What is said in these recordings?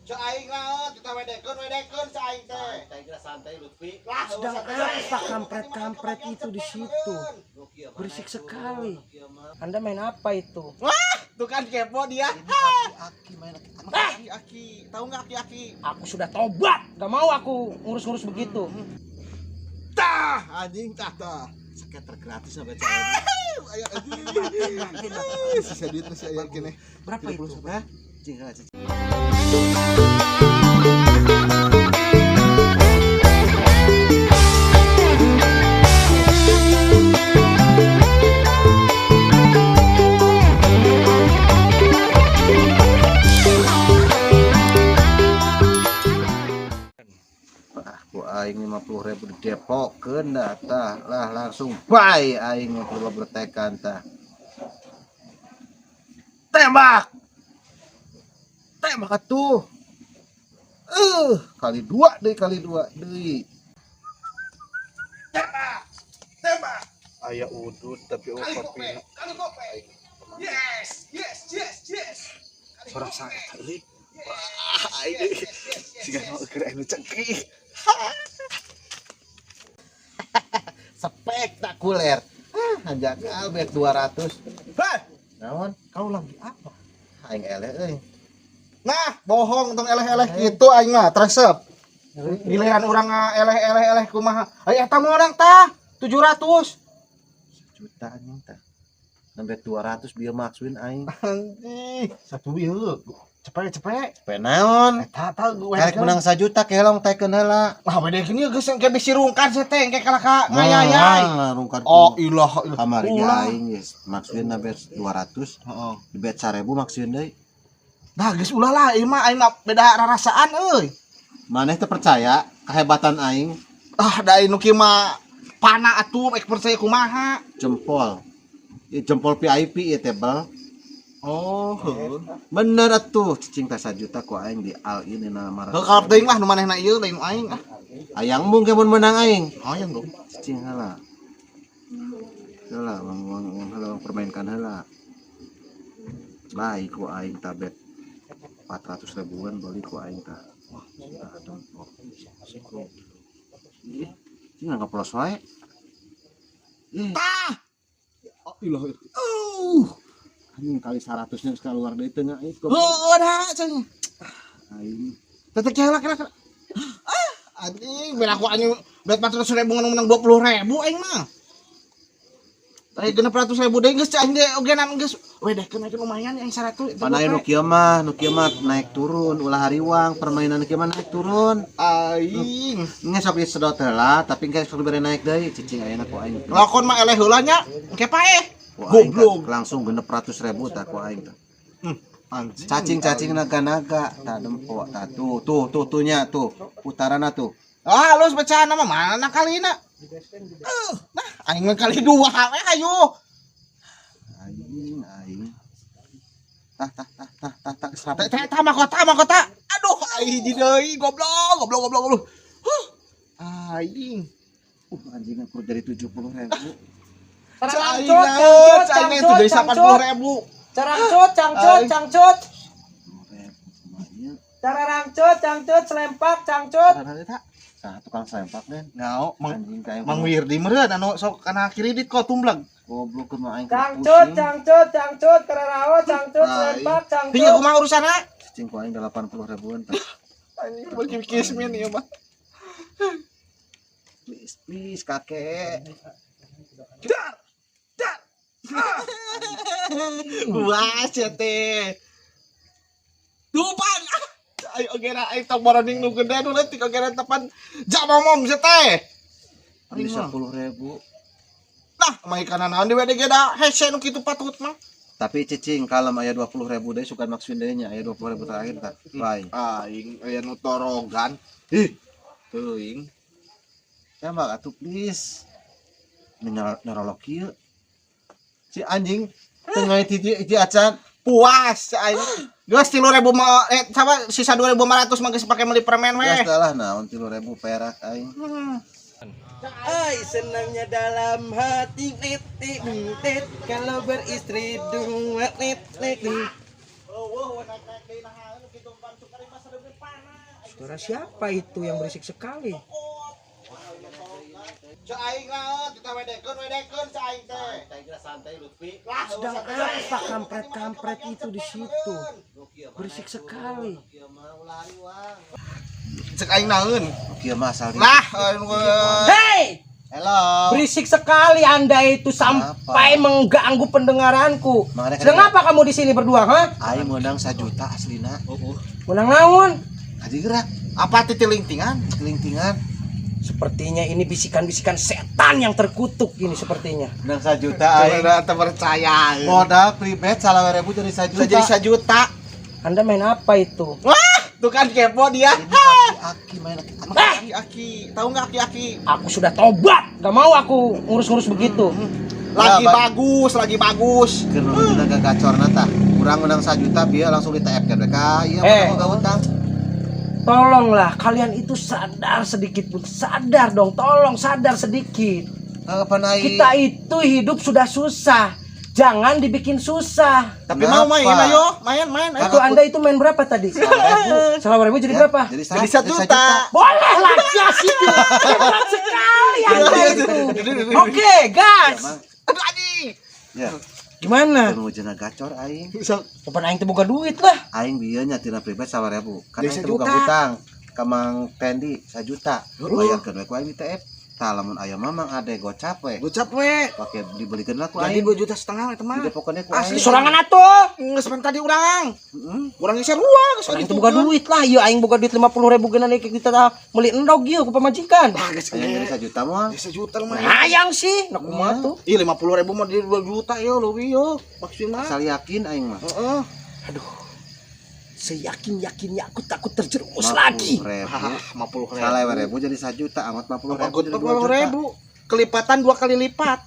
Cek aing naon kita wedekeun cek aing teh. Santai Lutfi. Sedang apa kampret-kampret itu di situ? Berisik sekali. Anda main apa itu? Wah, tuh kan kepo dia. Aki main Aki. Tahu enggak aki? Aku sudah tobat. Gak mau aku ngurus-ngurus begitu. Tah, anjing tah. Skater gratis sampai cewek. Ayo anjing. Sisa duit masih aya kene. Berapa itu? Hah? Cing. Aing 50.000 di Depok kena tah lah langsung bye aing perlu bertekan tah tembak atuh kali dua deui tembak aya udut tapi kopi Kali kope. Yes. sorang sangat euy wah aing siga keur anu cengkih spektakuler hajak albet 200 naon kau lagi apa aing eleh euy Nah, bohong tong eleh-eleh gitu aing mah tresep. Giliran urang eleh kumaha. Ai eta mah urang tah 700. juta anjing tah nembe 200 bieu maksudin aing Anjing, satu ieu. Cepet. penaon Eta karek menang 1 juta kelong tekeun heula Nah, beda gini geus engke bisi rungkan teh engke kalaka ngayayay. rungkan Oh, ilah. kamari Ulah. aing geus maksudin nembe 200 Heeh. di bet 1000 maksudin deui Nah, geus ulah lah ieu mah aing mah beda rarasaan euy. maneh teu percaya kehebatan aing Ah, da nu kieu mah pana atuh ek percaya kumaha. jempol jempol VIP ieu teh bel Oh, heuh. bener atuh cicing teh 1 juta ku aing di all ini na marah Heuh kalap teuing lah nu manehna ieu lain aing ah. ayang mung mun menang aing Hayang dong. cicing heula heula uang permainkan heula baik ku aing tabet 400 ribuan beli ku aing tah wah dong ih cing ngaplos wae Tah. oh ilah anjing kali 100 nya sekali luar deui teu nya Heuh da cenah. aing Tetek heula kira-kira. Anjing, bela aku anjing bet 400.000 menang 20.000 aing mah. Tadi 600.000 deui geus cai ge ogenan geus. Wedekeun aja lumayan yang 100. panai nu kieu mah naik turun ulah hariwang permainan kieu mah naik turun Aing. nya sok disedot heula tapi engke sok dibere naik deui cicing ayeuna ku aing Lakon mah eleh heula nya. Engke paeh. ku aing tah Goblok. langsung 600.000 tah ku aing tah Anjing. cacing naga-naga tah dempo tah tuh nya tuh putarana tuh Ah, lu pecahan mah mana kalina? Nah, aing mah kali 2 we hayu. aing tah Teh mahkota. Aduh, aing di deui goblok. Aing. anjing aku jadi 70.000 Cangcut itu dari 80.000. Cangcut. Cara rangcut, selempak, cangcut. Nah, tukang sempak den. Ngao, Anjing kayak Mang Wirdi meureun anu sok kana kredit kok tumblang. goblok keur mah aing Cangcut, kararawa, cangcut, selempak, Pieu cangcut. kumaha urusanna? cicing ku aing 80 ribuan tah. Anjing bagi kismin ieu mah. Please kakek. Wah, teh. Dupan. Ayo ogena aing tok boroning nu gede nu leutik ogena tepan jamomom teh. Beli Aing mah. 10.000. Nah, mah ikanan naon di WDG da hese nu kitu patut mah. Tapi cicing kalem aya 20.000 deui sugan maksudin deui nya aya 20.000 terakhir tah. Bae. Aing aya nu torogan. Ih, teuing. Tembak atuh please. Nyarolok kieu. Si anjing tengah hiji acan Puas aing. Geus 3.000 mah sama sisa 2.500 mah geus pake meuli permen we. geus lah naon 3.000 perak aing. Ay, senangnya dalam hati tit kalau beristri dua tit. Oh, naik deui nah kitu pan sukari mah Suara siapa itu yang berisik sekali? Cek aing naon kita wedekeun cek aing teh. Santai Lutfi. Lah Sedang apa kampret-kampret itu di situ? Berisik sekali. Cek aing naon. Kieu mah asal Lah Hei! Hello. Berisik sekali Anda itu sampai mengganggu pendengaranku. Makanya Sedang apa kamu di sini berdua, ha? Aing menang 1 juta aslina. Menang naon? Aji gerak. apa titiling-tingan? Kelintingan. Sepertinya ini bisikan-bisikan setan yang terkutuk ini sepertinya. Menang 1 juta aing. Udah terpercaya. Modal pribet 9.000 jadi 1 juta. Bisa jadi 1 juta. Anda main apa itu? Wah, tuh kan kepo dia. Aki main aki. Aki, tahu nggak aki? Aku sudah tobat, gak mau aku ngurus-ngurus begitu. Lagi Nah, bagus. Keur nu tenaga gacor tah. Urang menang 1 juta bieu langsung di TF kan mereka. Iya, boga utang. Tolonglah kalian itu sadar sedikit pun, sadar dong, tolong sadar sedikit. Apa naik? Kita itu hidup sudah susah, jangan dibikin susah. Tapi Kenapa? mau main ayo, main. Itu Anda itu main berapa tadi? 100.000 jadi berapa? Jadi Jadi 1 juta. Boleh lah gas itu. Hebat sekali Anda itu. Oke, gas. Aduh anjing. Ya, Gimana? keur ujana gacor aing. Kapan aing teu boga duit lah. Aing bieu nyatina pribet 9.000. Kan Jadi aing 1 teu boga juta. utang. Ka Mang Tendi 1 juta. Bayarkeun we ku aing di TF. Tah lamun aya mamang ade gocap we. Gocap we. Pake dibelikeun lah ku Jadi aing. 2,5 juta eta mah. Di pokoknya ku Asli. aing. Sorangan atuh. Geus pan tadi urang. Heeh. Urang geus sarua geus Aing teu boga duit lah. Ieu aing boga duit 50.000 geuna nih kita tah meuli endog ieu ku pamajikan. Geus Aya jadi 1 juta mah. 1 juta mah. Hayang sih, nak kumaha tuh. Ih 50.000 mah di 2 juta yo leuwih yo. Maksimal. Asal yakin aing mah. Heeh. Seyakin-yakinnya aku takut terjerumus lagi. 50.000. 50.000. 9.000 jadi 1 juta amat 50.000 jadi 2 juta. 40.000. Kelipatan 2 kali lipat.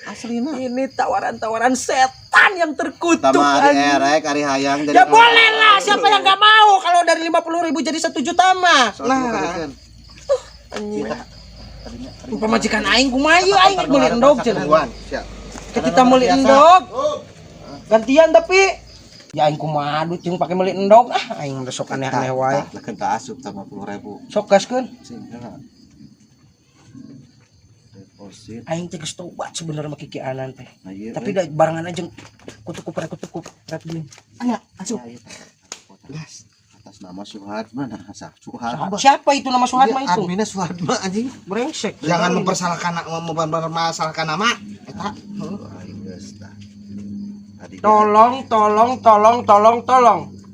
Aslina. Ini tawaran-tawaran setan yang terkutuk. Tama ari anjing. erek ari hayang jadi. Ya boleh lah, siapa yang gak mau kalau dari 50.000 jadi 1 juta mah. Nah. Anjing. Pamajikan aing kumaha ieu aing meuli endog cenah. Siap. Kita meuli endog. Gantian tapi ya aing kumaha duit jeung pake meuli endog. Aing sok aneh-aneh wae. Lekeun ka asup 50.000. Sok gaskeun. Sing kana. Deposit. Aing teh geus tobat sebenarnya mah kikianan teh. Nah, iya, Tapi da barengan aja kutuk pret geuning. Aya, asup. iya. Gas. Atas nama Suhadma nah sah Suhadma. Siapa itu nama Suhadma itu? Adminnya Suhadma anjing. Brengsek. Jangan mempermasalahkan nama eta. Aing geus tah. Tadi Tolong.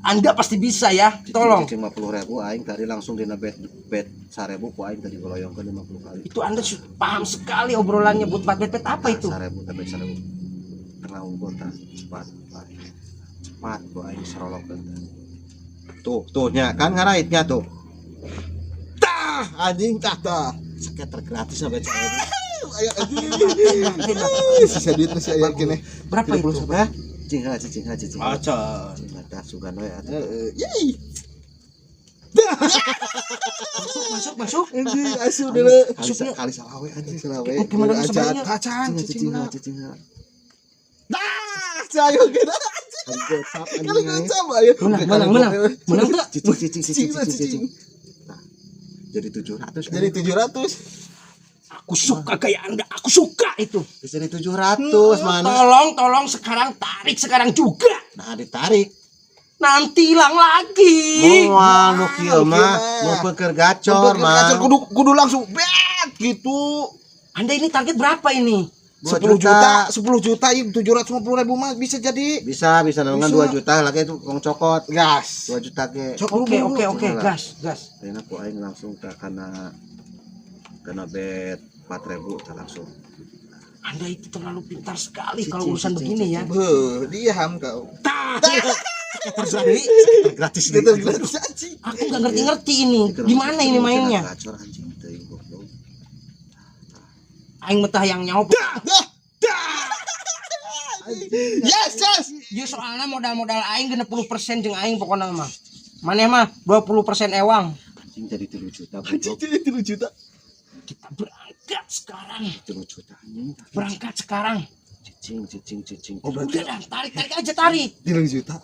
Anda pasti bisa ya. Tolong. 50.000 aing tadi langsung dina bet 1.000 ku aing tadi goloyongkeun 50 kali. Itu Anda paham sekali obrolannya buat bet apa itu? 1.000 tapi 1.000. Tengah unggul tah cepat. Cepat ku aing serolokeun tah. Tuh nya kan ngaraitnya tuh. Tah, anjing tah. Seketer gratis sampai cewek. Aya anjing. Sisa duit masih aya kene. Berapa itu? Cing. Acan. Ada sugan we atuh. Yeay. Masuk. Anjing asup dulu. Kali salah we anjing salah we. Gimana bisa bayar? Acan, Cing. Dah, saya kira. Kalau gocap ayo. Menang tuh. Cing. Nah, jadi 700. Jadi 700. Aku suka kayak Anda. Aku suka itu. Jadi 700 mana? Tolong sekarang tarik sekarang juga. Nah, ditarik. Nanti hilang lagi. Mau anu kieu mah, mau peker gacor mah. Kudu langsung bet gitu. Anda ini target berapa ini? 10 juta, ya 750.000 mah bisa jadi. Bisa dengan 2 juta lagi itu wong cokot. Gas. 2 juta ge. Oke, gas. Ayeuna ku aing langsung kena bet 4.000 tah langsung. Anda itu terlalu pintar sekali kalau urusan begini ya. Diam kau. Terjadi Gratis Gitu gratis anjing. aku nggak ngerti ini. Gimana ini mainnya? Gacor anjing teuing goblok. Aing metah yang nyawa. Yes. Ya soalnya modal aing 60% jeung aing pokoknya mah. Maneh mah 20% ewang. Anjing jadi 3 juta Anjing goblok. jadi 3 juta. Kita berangkat sekarang. 3 juta anjing. Berangkat sekarang. Cicing. Oh, Udah dan tarik aja tarik. 3 juta.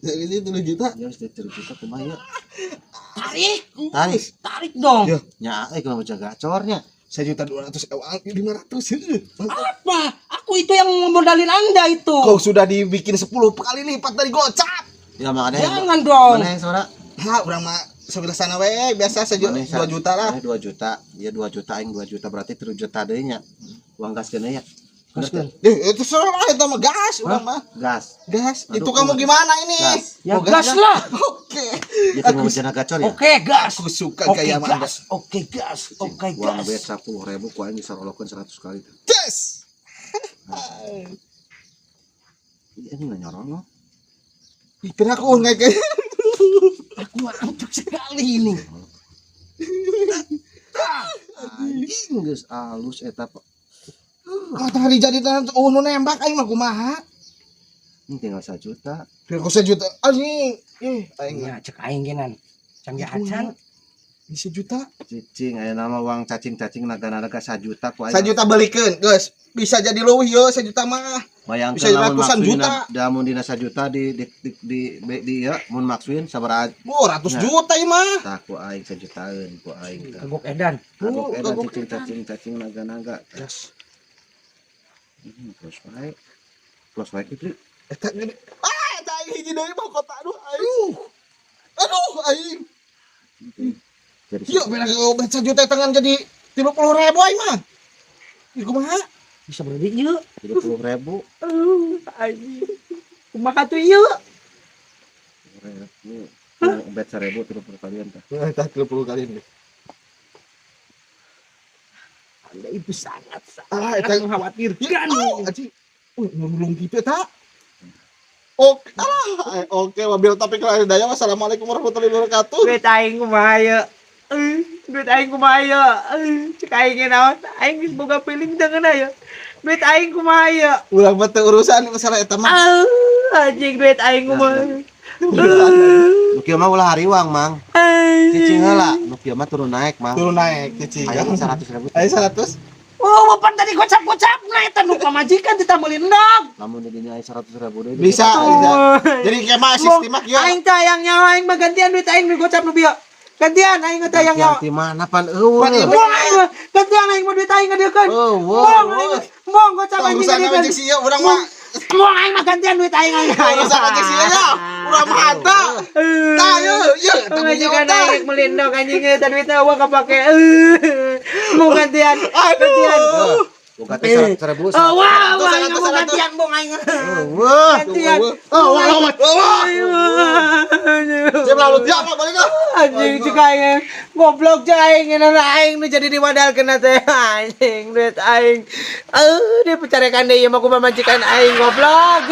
Jadi 3 juta. Ya wis 3 juta kumaha ya? Tarik. Tarik dong. Ya. Nya kalau jaga gacornya. 1.200.000 500. Apa? Aku itu yang modalin Anda itu. Kau sudah dibikin 10 kali lipat dari gocap. Ya makanya Jangan dong. Mana yang saudara? Ha, urang mah sebelah sana we biasa saja 2 juta lah. 2 juta. Ya 2 juta aing 2 juta berarti 3 juta deui nya. Uang gas kena ya. Gaskeun. Itu serah itu mah gas urang mah. Gas. Gas. Aduh, Itu kamu gimana ini? Gas. Ya Oh, gas lah. Oke. Ya cuma bencana gacor ya. Oke, gas. Aku suka Oke, gaya Anda. gas. Oke, gas. Oke, Uang bet gas. 10.000 ku aing bisa rolokeun 100 kali. Yes. Ini nggak nyorong loh. Ipin aku nggak kayak. Aku mantap sekali ini. Anjing geus alus eta Pak. Matahari jadi tanah nu nembak aing mah kumaha? Ini tinggal 1 juta. Aku 1 juta. Anjing. Aing Ya, cek aing genan. Canggih acan. di 1 juta. Cicing aya nama uang cacing-cacing naga-naga 1 juta ku 1 juta balikeun, geus. Bisa jadi leuwih ye 1 juta mah. Bayangkeun Bisa ratusan juta. Damun dina 1 juta di ya mun maksuin sabaraha Oh, ratus juta ieu mah. tah ku aing 1 jutaan ku aing tah. Kagok edan. Kagok edan Kagok cicing-cacing naga-naga. Yes. Close baik. Close baik itu. Eta gede. Eta aing hiji deui mah kota aduh aing. Aduh aing. Jadi Yuk, beda ke 1 juta tangan jadi 30.000 aing mah. Ieu kumaha? Bisa beli ieu. 30.000. Anjing. Kumaha tuh ieu? Bet 1.000 30 kalian tah. Eta 30 kali ini. Anda itu sangat Eta mengkhawatirkan. Anjing. Nulung gitu eta. Oke, oke, mobil topik lain daya. Wassalamualaikum warahmatullahi wabarakatuh. Duit aing kumaha ye? Duit aing kumaha ye? Cek aing naon? Aing geus boga feeling dengan aya. Duit aing kumaha ye? Ulang bete urusan masalah eta mah. Anjing duit aing kumaha. Nu kieu mah ulah hariwang, Mang. Cicing heula, nu kieu mah turun naik, Mang. Turun naik cicing. Aya 100.000. Ayo 100. Oh, bapak tadi gocap-gocap nah eta nu pamajikan ditambahin dong. Lamun di dinya aya 100.000 deui. Bisa, bisa. Jadi kayak mah sistem mah kieu. Aing tayang nyawa aing mah gantian duit aing nu gocap nu bieu. Gantian aing mah tayang nyawa. Ganti mana pan eueuh. Moong aing mah gantian aing mah duit aing ngadeukeun. Moong aing mah moong gocap aing Urusan ngadeukeun. aja sih ya, urang mah. Moong aing mah gantian duit aing aing. Urusan aja sih ya. Urang mah ada. Tah ye, ye, Majikan aing melindung anjing eta duitna eueuh kapake. Mau gantian. Gantian. Boga teh 100.000. Wah, aing mau gantian bong aing. Wah. Gantian. Siap lalu dia lah balik ah. Anjing cek aing goblok cek aing aing nu jadi diwadalkeun teh anjing duit aing. Dia pecarekan deui mah ku pamajikan aing goblok.